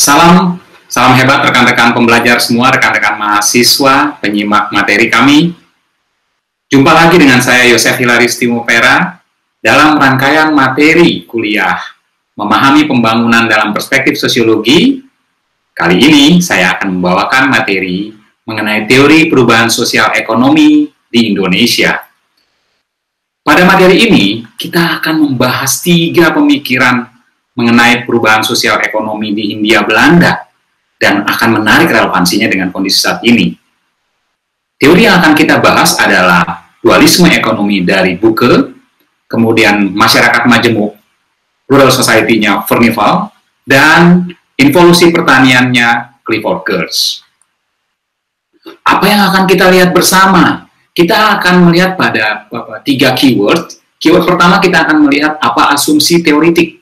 Salam, salam hebat rekan-rekan pembelajar semua, rekan-rekan mahasiswa, penyimak materi kami. Jumpa lagi dengan saya Yosef Hilaris Timopera dalam rangkaian materi kuliah Memahami Pembangunan dalam Perspektif Sosiologi. Kali ini saya akan membawakan materi mengenai teori perubahan sosial ekonomi di Indonesia. Pada materi ini, kita akan membahas 3 pemikiran mengenai perubahan sosial ekonomi di Hindia Belanda dan akan menarik relevansinya dengan kondisi saat ini. Teori yang akan kita bahas adalah dualisme ekonomi dari Bucke, kemudian masyarakat majemuk, rural society-nya Furnival, dan involusi pertaniannya Clifford Geertz. Apa yang akan kita lihat bersama? Kita akan melihat pada 3 keyword. Keyword pertama kita akan melihat apa asumsi teoritik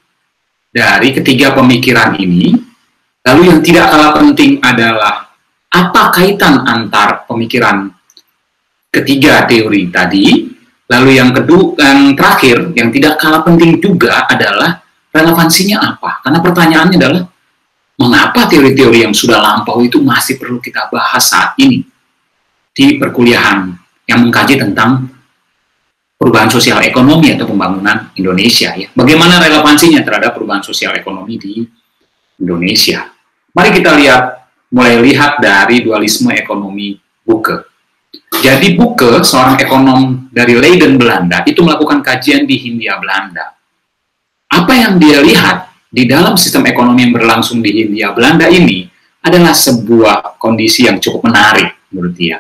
dari ketiga pemikiran ini. Lalu yang tidak kalah penting adalah apa kaitan antar pemikiran ketiga teori tadi. Lalu yang terakhir, yang tidak kalah penting juga adalah relevansinya apa. Karena pertanyaannya adalah, mengapa teori-teori yang sudah lampau itu masih perlu kita bahas saat ini di perkuliahan yang mengkaji tentang perubahan sosial ekonomi atau pembangunan Indonesia. Ya. Bagaimana relevansinya terhadap perubahan sosial ekonomi di Indonesia? Mari kita mulai lihat dari dualisme ekonomi Bucke. Jadi Bucke, seorang ekonom dari Leiden, Belanda, itu melakukan kajian di Hindia Belanda. Apa yang dia lihat di dalam sistem ekonomi yang berlangsung di Hindia Belanda ini adalah sebuah kondisi yang cukup menarik menurut dia.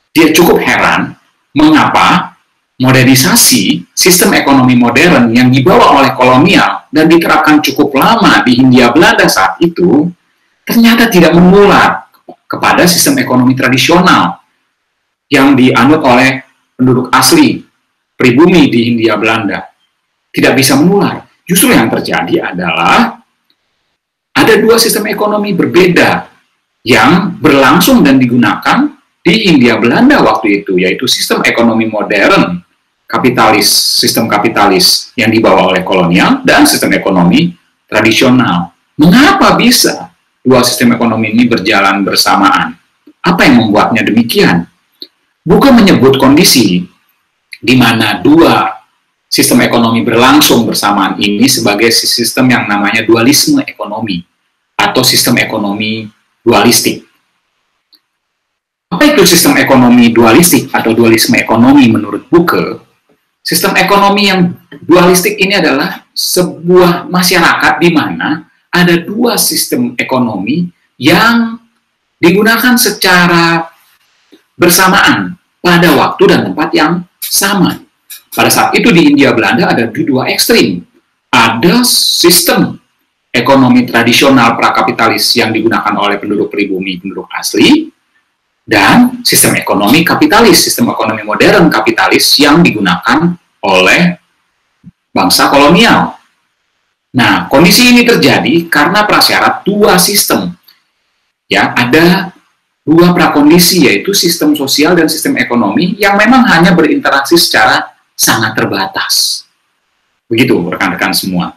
Dia cukup heran mengapa modernisasi sistem ekonomi modern yang dibawa oleh kolonial dan diterapkan cukup lama di Hindia Belanda saat itu ternyata tidak menular kepada sistem ekonomi tradisional yang dianut oleh penduduk asli pribumi di Hindia Belanda. Tidak bisa menular. Justru yang terjadi adalah ada 2 sistem ekonomi berbeda yang berlangsung dan digunakan di Hindia Belanda waktu itu, yaitu sistem ekonomi modern, sistem kapitalis yang dibawa oleh kolonial, dan sistem ekonomi tradisional. Mengapa bisa 2 sistem ekonomi ini berjalan bersamaan? Apa yang membuatnya demikian? Bucke menyebut kondisi di mana 2 sistem ekonomi berlangsung bersamaan ini sebagai sistem yang namanya dualisme ekonomi atau sistem ekonomi dualistik. Apa itu sistem ekonomi dualistik atau dualisme ekonomi menurut Bucke? Sistem ekonomi yang dualistik ini adalah sebuah masyarakat di mana ada 2 sistem ekonomi yang digunakan secara bersamaan pada waktu dan tempat yang sama. Pada saat itu di Hindia Belanda ada 2 ekstrim. Ada sistem ekonomi tradisional prakapitalis yang digunakan oleh penduduk pribumi, penduduk asli, dan sistem ekonomi kapitalis, sistem ekonomi modern kapitalis yang digunakan oleh bangsa kolonial. Nah, kondisi ini terjadi karena prasyarat 2 sistem. Ya, ada 2 prakondisi, yaitu sistem sosial dan sistem ekonomi yang memang hanya berinteraksi secara sangat terbatas. Begitu, rekan-rekan semua.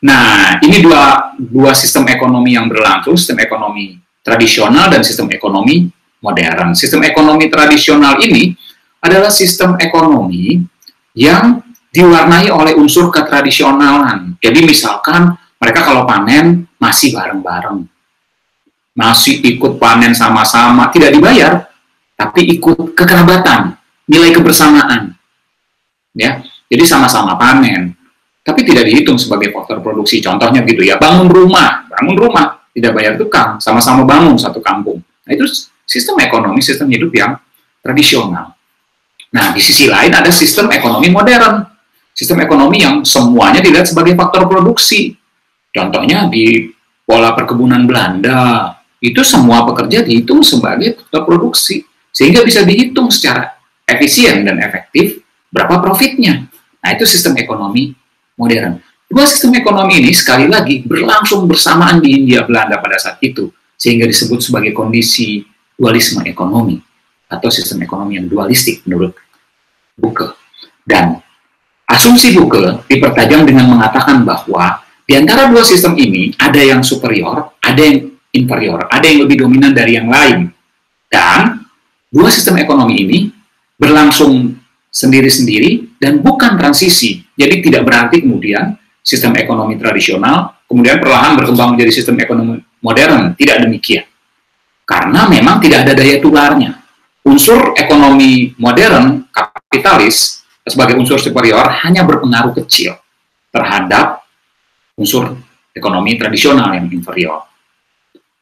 Nah, ini dua sistem ekonomi yang berlangsung, sistem ekonomi tradisional dan sistem ekonomi modern. Sistem ekonomi tradisional ini adalah sistem ekonomi yang diwarnai oleh unsur ketradisionalan. Jadi misalkan mereka kalau panen masih bareng-bareng, masih ikut panen sama-sama, tidak dibayar, tapi ikut kekerabatan, nilai kebersamaan. Ya, jadi sama-sama panen, tapi tidak dihitung sebagai faktor produksi. Contohnya gitu ya, bangun rumah, tidak bayar tukang, sama-sama bangun satu kampung. Nah, itu sistem ekonomi, sistem hidup yang tradisional. Nah, di sisi lain ada sistem ekonomi modern. Sistem ekonomi yang semuanya dilihat sebagai faktor produksi. Contohnya di pola perkebunan Belanda, itu semua pekerja dihitung sebagai faktor produksi. Sehingga bisa dihitung secara efisien dan efektif berapa profitnya. Nah, itu sistem ekonomi modern. 2 sistem ekonomi ini sekali lagi berlangsung bersamaan di Hindia Belanda pada saat itu. Sehingga disebut sebagai kondisi dualisme ekonomi atau sistem ekonomi yang dualistik menurut Bucke. Dan asumsi Bucke dipertajam dengan mengatakan bahwa Di antara dua sistem ini, ada yang superior, ada yang inferior, ada yang lebih dominan dari yang lain. Dan dua sistem ekonomi ini berlangsung sendiri-sendiri dan bukan transisi. Jadi tidak berarti kemudian sistem ekonomi tradisional kemudian perlahan berkembang menjadi sistem ekonomi modern. Tidak demikian. Karena memang tidak ada daya tularnya. Unsur ekonomi modern, kapitalis, sebagai unsur superior hanya berpengaruh kecil terhadap unsur ekonomi tradisional yang inferior.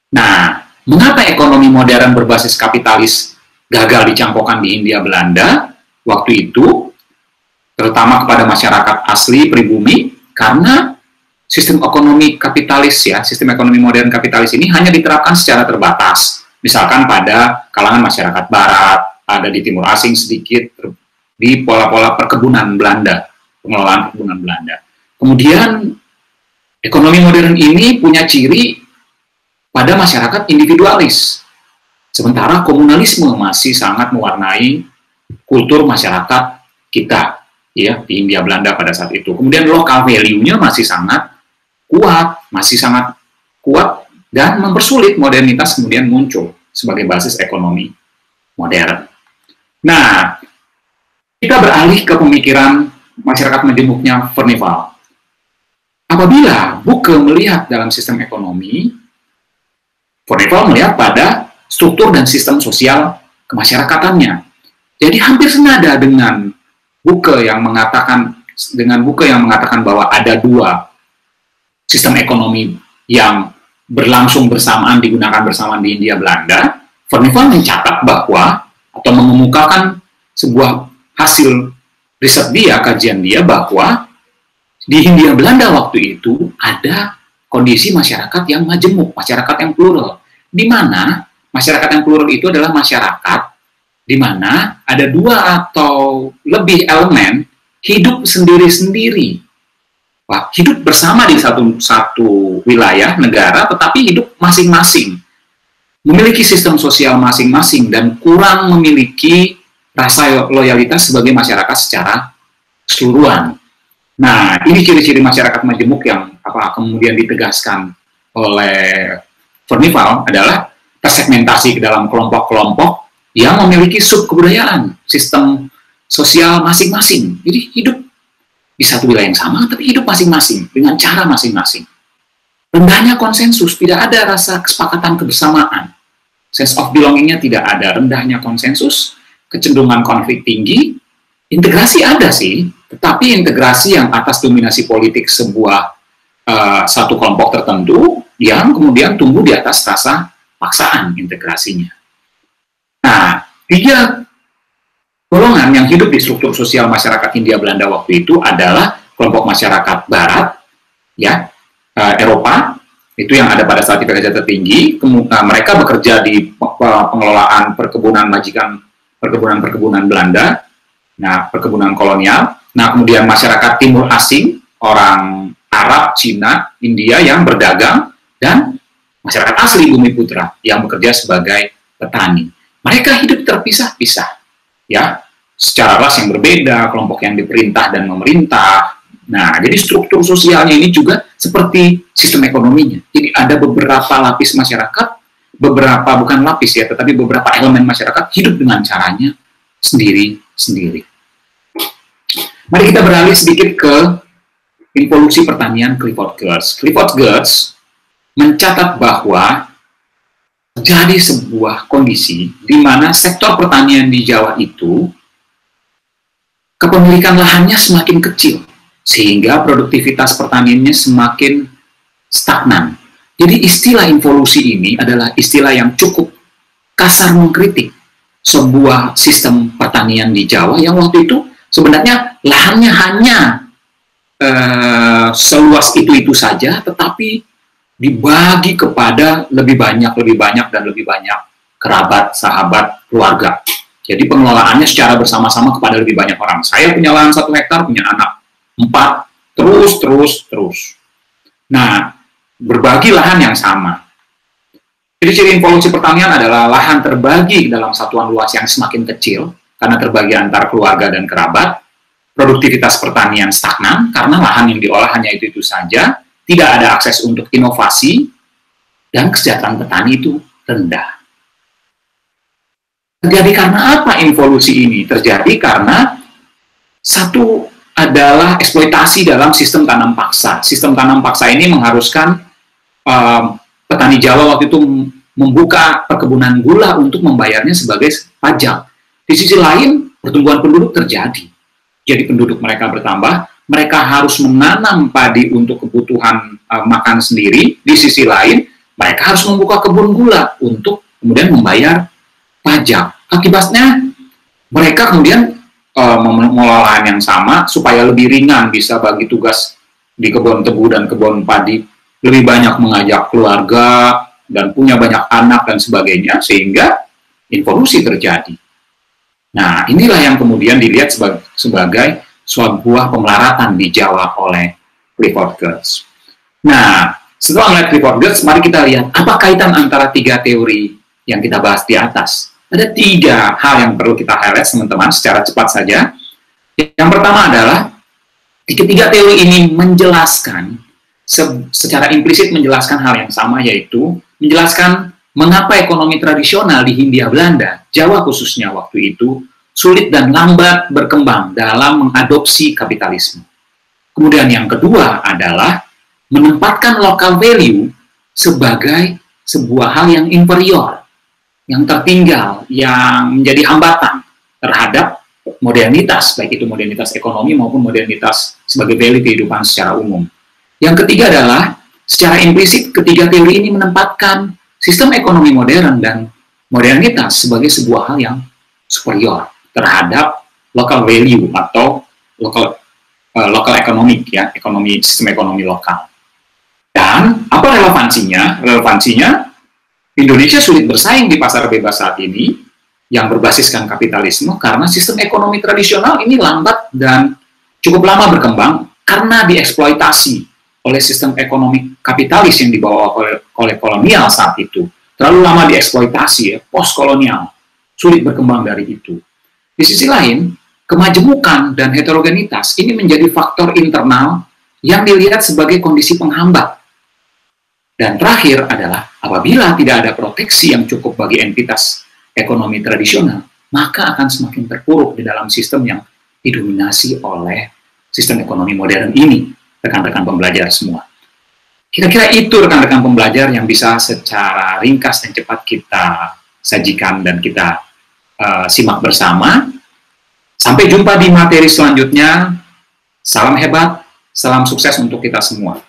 Nah, mengapa ekonomi modern berbasis kapitalis gagal dicangkokkan di Hindia Belanda waktu itu, terutama kepada masyarakat asli pribumi, karena sistem ekonomi kapitalis sistem ekonomi modern kapitalis ini hanya diterapkan secara terbatas. Misalkan pada kalangan masyarakat barat, ada di timur asing sedikit, di pola-pola perkebunan Belanda, pengelolaan perkebunan Belanda. Kemudian, ekonomi modern ini punya ciri pada masyarakat individualis. Sementara komunalisme masih sangat mewarnai kultur masyarakat kita ya di Hindia Belanda pada saat itu. Kemudian local value-nya masih sangat kuat dan mempersulit modernitas kemudian muncul sebagai basis ekonomi modern. Nah, kita beralih ke pemikiran masyarakat majemuknya Furnival. Apabila Buke melihat dalam sistem ekonomi, Furnival melihat pada struktur dan sistem sosial kemasyarakatannya. Jadi hampir senada dengan Buke yang mengatakan bahwa ada dua sistem ekonomi yang berlangsung bersamaan, digunakan bersamaan di Hindia Belanda. Furnival mencatat bahwa atau mengemukakan sebuah hasil riset dia, kajian dia, bahwa di Hindia Belanda waktu itu ada kondisi masyarakat yang majemuk, masyarakat yang plural, di mana masyarakat yang plural itu adalah masyarakat di mana ada dua atau lebih elemen hidup sendiri-sendiri. Wah, hidup bersama di satu wilayah negara, tetapi hidup masing-masing, memiliki sistem sosial masing-masing dan kurang memiliki rasa loyalitas sebagai masyarakat secara keseluruhan. Nah, ini ciri-ciri masyarakat majemuk yang kemudian ditegaskan oleh Furnival adalah tersegmentasi ke dalam kelompok-kelompok yang memiliki subkebudayaan, sistem sosial masing-masing. Jadi hidup di satu wilayah yang sama, tapi hidup masing-masing dengan cara masing-masing. Rendahnya konsensus, tidak ada rasa kesepakatan kebersamaan. Sense of belonging-nya tidak ada, rendahnya konsensus, kecenderungan konflik tinggi. Integrasi ada sih, tetapi integrasi yang atas dominasi politik sebuah satu kelompok tertentu yang kemudian tumbuh di atas rasa paksaan integrasinya. Nah, tiga golongan yang hidup di struktur sosial masyarakat Hindia Belanda waktu itu adalah kelompok masyarakat Barat, Eropa, itu yang ada pada saat derajat tertinggi. Mereka bekerja di pengelolaan perkebunan perkebunan Belanda. Nah, perkebunan kolonial. Nah, kemudian masyarakat timur asing, orang Arab, Cina, India yang berdagang, dan masyarakat asli Bumi Putra yang bekerja sebagai petani. Mereka hidup terpisah-pisah, ya, secara ras yang berbeda, kelompok yang diperintah dan memerintah. Nah, jadi struktur sosialnya ini juga seperti sistem ekonominya. Jadi ada beberapa lapis masyarakat, bukan lapis ya, tetapi beberapa elemen masyarakat hidup dengan caranya sendiri-sendiri. Mari kita beralih sedikit ke involusi pertanian Clifford Geertz. Clifford Geertz mencatat bahwa terjadi sebuah kondisi di mana sektor pertanian di Jawa itu kepemilikan lahannya semakin kecil, sehingga produktivitas pertaniannya semakin stagnan. Jadi istilah involusi ini adalah istilah yang cukup kasar mengkritik sebuah sistem pertanian di Jawa yang waktu itu sebenarnya lahannya hanya seluas itu saja, tetapi dibagi kepada lebih banyak kerabat, sahabat, keluarga. Jadi pengelolaannya secara bersama-sama kepada lebih banyak orang. Saya punya lahan 1 hektar, punya anak 4, terus. Nah, berbagi lahan yang sama. Jadi ciri involusi pertanian adalah lahan terbagi dalam satuan luas yang semakin kecil, karena terbagi antar keluarga dan kerabat. Produktivitas pertanian stagnan, karena lahan yang diolah hanya itu saja. tidak ada akses untuk inovasi, dan kesejahteraan petani itu rendah. Terjadi karena apa evolusi ini? Terjadi karena satu adalah eksploitasi dalam sistem tanam paksa. Sistem tanam paksa ini mengharuskan petani Jawa waktu itu membuka perkebunan gula untuk membayarnya sebagai pajak. Di sisi lain, pertumbuhan penduduk terjadi. Jadi penduduk mereka bertambah, mereka harus menanam padi untuk kebutuhan makan sendiri. Di sisi lain, mereka harus membuka kebun gula untuk kemudian membayar pajak. Akibatnya, mereka kemudian mengelola lahan yang sama supaya lebih ringan bisa bagi tugas di kebun tebu dan kebun padi, lebih banyak mengajak keluarga dan punya banyak anak dan sebagainya, sehingga involusi terjadi. Nah, inilah yang kemudian dilihat sebagai sebuah pemelaratan di Jawa oleh Clifford Geertz. Nah, setelah melihat Clifford Geertz, mari kita lihat apa kaitan antara tiga teori yang kita bahas di atas. Ada tiga hal yang perlu kita highlight, teman-teman, secara cepat saja. Yang pertama adalah, ketiga teori ini menjelaskan, secara implisit menjelaskan hal yang sama, yaitu menjelaskan mengapa ekonomi tradisional di Hindia Belanda, Jawa khususnya waktu itu, sulit dan lambat berkembang dalam mengadopsi kapitalisme. Kemudian yang kedua adalah menempatkan local value sebagai sebuah hal yang inferior, yang tertinggal, yang menjadi hambatan terhadap modernitas, baik itu modernitas ekonomi maupun modernitas sebagai value kehidupan secara umum. Yang ketiga adalah, secara implisit, ketiga teori ini menempatkan sistem ekonomi modern dan modernitas sebagai sebuah hal yang superior terhadap local value atau local economic, ya, sistem ekonomi lokal. Dan apa relevansinya? Relevansinya, Indonesia sulit bersaing di pasar bebas saat ini yang berbasiskan kapitalisme karena sistem ekonomi tradisional ini lambat dan cukup lama berkembang karena dieksploitasi oleh sistem ekonomi kapitalis yang dibawa oleh kolonial saat itu. Terlalu lama dieksploitasi, ya, post-kolonial. Sulit berkembang dari itu. Di sisi lain, kemajemukan dan heterogenitas ini menjadi faktor internal yang dilihat sebagai kondisi penghambat. Dan terakhir adalah, apabila tidak ada proteksi yang cukup bagi entitas ekonomi tradisional, maka akan semakin terpuruk di dalam sistem yang didominasi oleh sistem ekonomi modern ini, rekan-rekan pembelajar semua. Kira-kira itu rekan-rekan pembelajar yang bisa secara ringkas dan cepat kita sajikan dan kita simak bersama. Sampai jumpa di materi selanjutnya. Salam hebat, salam sukses untuk kita semua.